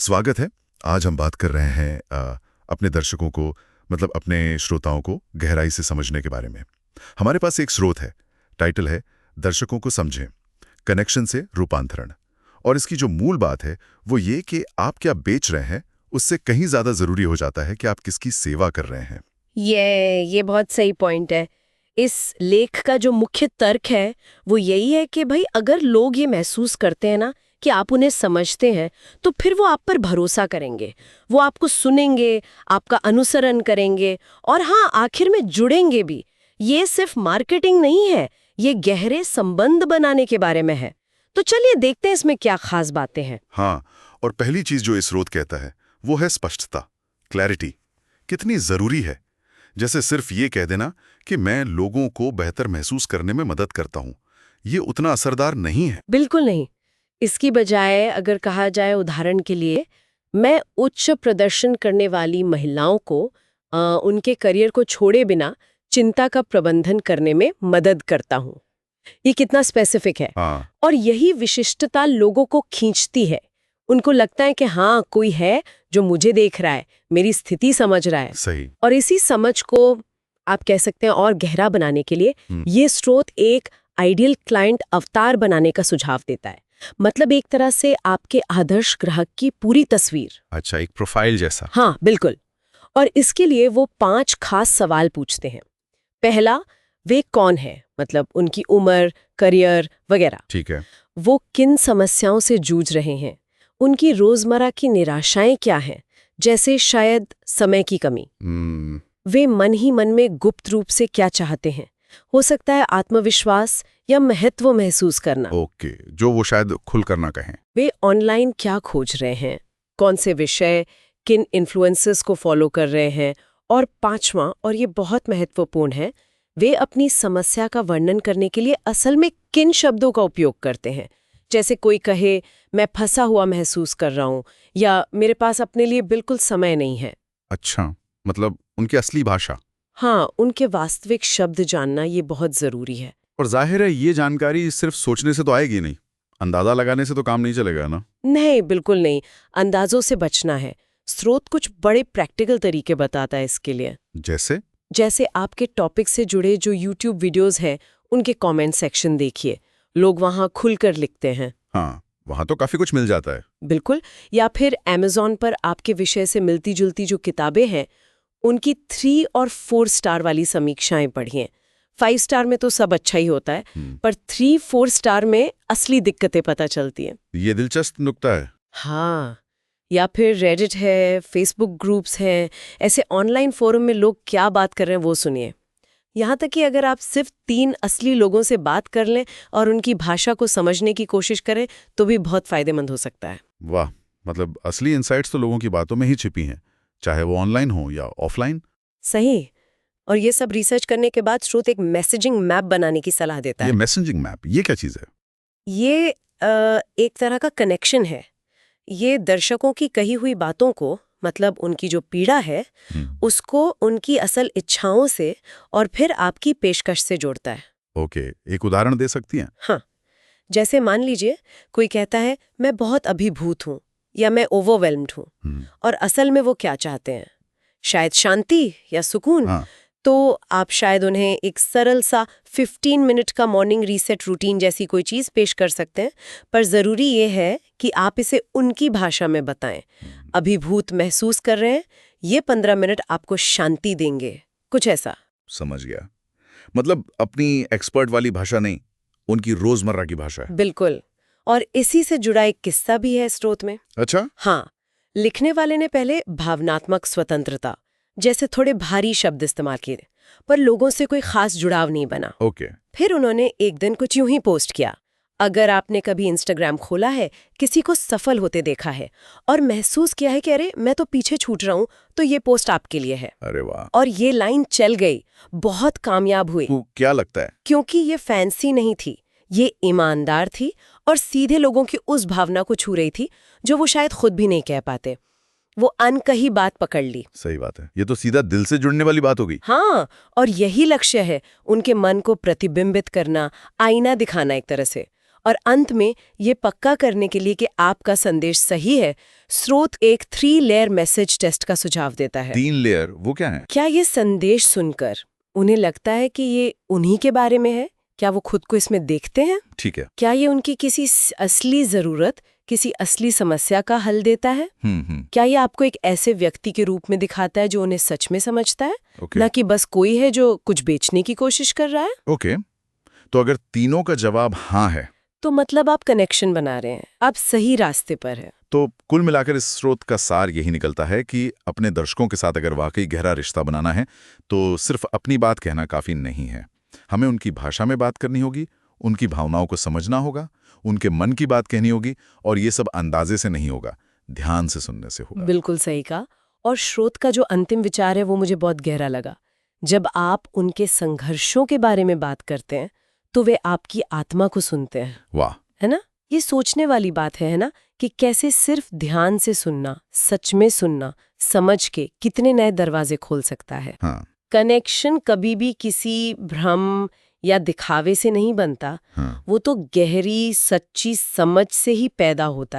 स्वागत है। आज हम बात कर रहे हैं अपने दर्शकों को मतलब अपने श्रोताओं को गहराई से समझने के बारे में। हमारे पास एक स्रोत है, टाइटल है दर्शकों को समझें, कनेक्शन से रूपांतरण। और इसकी जो मूल बात है वो ये कि आप क्या बेच रहे हैं उससे कहीं ज़्यादा ज़रूरी हो जाता है कि आप किसकी सेवा कर रहे हैं। ये बहुत सही पॉइंट है। इस लेख का जो मुख्य तर्क है वो यही है कि भाई अगर लोग ये महसूस करते हैं ना कि आप उन्हें समझते हैं तो फिर वो आप पर भरोसा करेंगे, वो आपको सुनेंगे, आपका अनुसरण करेंगे और हाँ, आखिर में जुड़ेंगे भी। ये सिर्फ मार्केटिंग नहीं है, ये गहरे संबंध बनाने के बारे में है। तो चलिए देखते हैं इसमें क्या खास बातें हैं। हाँ, और पहली चीज़ जो इस स्रोत कहता है वो है स्पष्टता, क्लैरिटी। कितनी ज़रूरी है। जैसे सिर्फ ये कह देना कि मैं लोगों को बेहतर महसूस करने में मदद करता हूँ, ये उतना असरदार नहीं है। बिल्कुल नहीं। इसकी बजाय अगर कहा जाए उदाहरण के लिए, मैं उच्च प्रदर्शन करने वाली महिलाओं को उनके करियर को छोड़े बिना चिंता का प्रबंधन करने में मदद करता हूँ। ये कितना स्पेसिफिक है। हाँ, और यही विशिष्टता लोगों को खींचती है। उनको लगता है कि हाँ, कोई है जो मुझे देख रहा है, मेरी स्थिति समझ रहा है। सही। और इसी समझ को आप कह सकते हैं और गहरा बनाने के लिए ये स्रोत एक आइडियल क्लाइंट अवतार बनाने का सुझाव देता है। मतलब एक तरह से आपके आदर्श ग्राहक की पूरी तस्वीर। अच्छा, एक प्रोफाइल जैसा। हाँ, बिल्कुल। और इसके लिए वो 5 खास सवाल पूछते हैं। पहला, वे कौन है, मतलब उनकी उम्र, करियर वगैरह। ठीक है। वो किन समस्याओं से जूझ रहे हैं, उनकी रोजमर्रा की निराशाएं क्या हैं, जैसे शायद समय की कमी। वे मन ही मन में गुप्त रूप से क्या चाहते हैं, हो सकता है आत्मविश्वास या महत्व महसूस करना। ओके, जो वो शायद खुलकर ना कहें। वे ऑनलाइन क्या खोज रहे हैं, कौन से विषय, किन इन्फ्लुएंसर्स को फॉलो कर रहे हैं। और 5वां, और ये बहुत महत्वपूर्ण है, वे अपनी समस्या का वर्णन करने के लिए असल में किन शब्दों का उपयोग करते हैं। जैसे कोई कहे, मैं फंसा हुआ महसूस कर रहा हूँ, या मेरे पास अपने लिए बिल्कुल समय नहीं है। अच्छा, मतलब उनकी असली भाषा। हाँ, उनके वास्तविक शब्द जानना ये बहुत जरूरी है। और जाहिर है ये जानकारी सिर्फ सोचने से तो आएगी नहीं, अंदाजा लगाने से तो काम नहीं चलेगा ना। नहीं, बिल्कुल नहीं। अंदाजों से बचना है। स्रोत कुछ बड़े प्रैक्टिकल तरीके बताता है इसके लिए। जैसे आपके टॉपिक से जुड़े जो YouTube वीडियोस हैं, उनके कमेंट सेक्शन देखिए। लोग वहां खुलकर लिखते हैं। हाँ, वहां तो काफी कुछ मिल जाता है। बिल्कुल। या फिर Amazon पर आपके विषय से मिलती जुलती जो किताबें हैं, उनकी 3 और 4 स्टार वाली समीक्षाएं पढ़िए। 5 स्टार में तो सब अच्छा ही होता है, पर 3-4 स्टार में असली दिक्कतें पता चलती हैं। ये दिलचस्प नुक्ता है। हाँ। या फिर रेडिट है, फेसबुक ग्रुप्स हैं, ऐसे ऑनलाइन फोरम में लोग क्या बात कर रहे हैं वो सुनिए। यहाँ तक कि अगर आप सिर्फ 3 असली लोगों से बात कर लें और उनकी भाषा को समझने की कोशिश करें तो भी बहुत फायदेमंद हो सकता है। वाह, मतलब असली इनसाइट्स तो लोगों की बातों में ही छिपी हैं, चाहे वो ऑनलाइन हो या ऑफलाइन। सही। और ये सब रिसर्च करने के बाद स्रोत एक मैसेजिंग मैप बनाने की सलाह देता ये है। मैसेजिंग मैप, ये क्या चीज़ है? ये एक तरह का कनेक्शन है। ये दर्शकों की कही हुई बातों को, मतलब उनकी जो पीड़ा है, उसको उनकी असल इच्छाओं से और फिर आपकी पेशकश से जोड़ता है। ओके, एक उदाहरण दे सकती हैं? हाँ, जैसे मान लीजिए कोई कहता है, मैं बहुत अभिभूत हूँ या मैं ओवरवेल्म्ड हूँ, और असल में वो क्या चाहते हैं, शायद शांति या सुकून। हाँ। तो आप शायद उन्हें एक सरल सा 15 मिनट का मॉर्निंग रीसेट रूटीन जैसी कोई चीज़ पेश कर सकते हैं, पर ज़रूरी ये है कि आप इसे उनकी भाषा में बताएं। अभिभूत महसूस कर रहे हैं, ये 15 मिनट आपको शांति देंगे, कुछ ऐसा। समझ गया। मतलब अपनी एक्सपर्ट वाली भाषा नहीं, उनकी रोजमर्रा की भाषा है। बिल्कुल। और इसी से जुड़ा एक किस्सा भी है स्रोत में। अच्छा। हाँ, लिखने वाले ने पहले भावनात्मक स्वतंत्रता जैसे थोड़े भारी शब्द इस्तेमाल किए, पर लोगों से कोई खास जुड़ाव नहीं बना। ओके। फिर उन्होंने एक दिन कुछ यूं ही पोस्ट किया, अगर आपने कभी इंस्टाग्राम खोला है, किसी को सफल होते देखा है और महसूस किया है कि अरे मैं तो पीछे छूट रहा हूं, तो ये पोस्ट आपके लिए है। अरे वाह। और ये लाइन चल गई, बहुत कामयाब हुई। क्या लगता है? क्योंकि ये फैंसी नहीं थी, ये ईमानदार थी और सीधे लोगों की उस भावना को छू रही थी जो वो शायद खुद भी नहीं कह पाते। वो अनकही बात पकड़ ली। सही बात है, ये तो सीधा दिल से जुड़ने वाली बात होगी। हाँ, और यही लक्ष्य है, उनके मन को प्रतिबिंबित करना, आईना दिखाना एक तरह से। और अंत में ये पक्का करने के लिए कि आपका संदेश सही है, स्रोत एक 3 लेयर मैसेज टेस्ट का सुझाव देता है। 3 लेयर वो क्या है? क्या ये संदेश सुनकर उन्हें लगता है कि ये उन्हीं के बारे में है? क्या वो खुद को इसमें देखते हैं? ठीक है। क्या ये उनकी किसी असली जरूरत, किसी असली समस्या का हल देता है? क्या ये आपको एक ऐसे व्यक्ति के रूप में दिखाता है जो उन्हें सच में समझता है, ओके। न कि बस कोई है जो कुछ बेचने की कोशिश कर रहा है? ओके, तो अगर तीनों का जवाब हाँ है तो मतलब आप कनेक्शन बना रहे हैं, आप सही रास्ते पर हैं। तो कुल मिलाकर इस स्रोत का सार यही निकलता है कि अपने दर्शकों के साथ अगर वाकई गहरा रिश्ता बनाना है तो सिर्फ अपनी बात कहना काफी नहीं है। हमें उनकी भाषा में बात करनी होगी, उनकी भावनाओं को समझना होगा, उनके मन की बात कहनी होगी, और ये सब अंदाजे से नहीं होगा, ध्यान से सुनने से होगा। बिल्कुल सही कहा। और स्रोत का जो अंतिम विचार है वो मुझे बहुत गहरा लगा। जब आप उनके संघर्षों के बारे में बात करते हैं तो वे आपकी आत्मा को सुनते हैं। वाह, है ना? ये सोचने वाली बात है ना, कि कैसे सिर्फ ध्यान से सुनना, सच में सुनना, समझ के कितने नए दरवाजे खोल सकता है। हाँ, कनेक्शन कभी भी किसी भ्रम या दिखावे से नहीं बनता, हाँ। वो तो गहरी सच्ची समझ से ही पैदा होता है।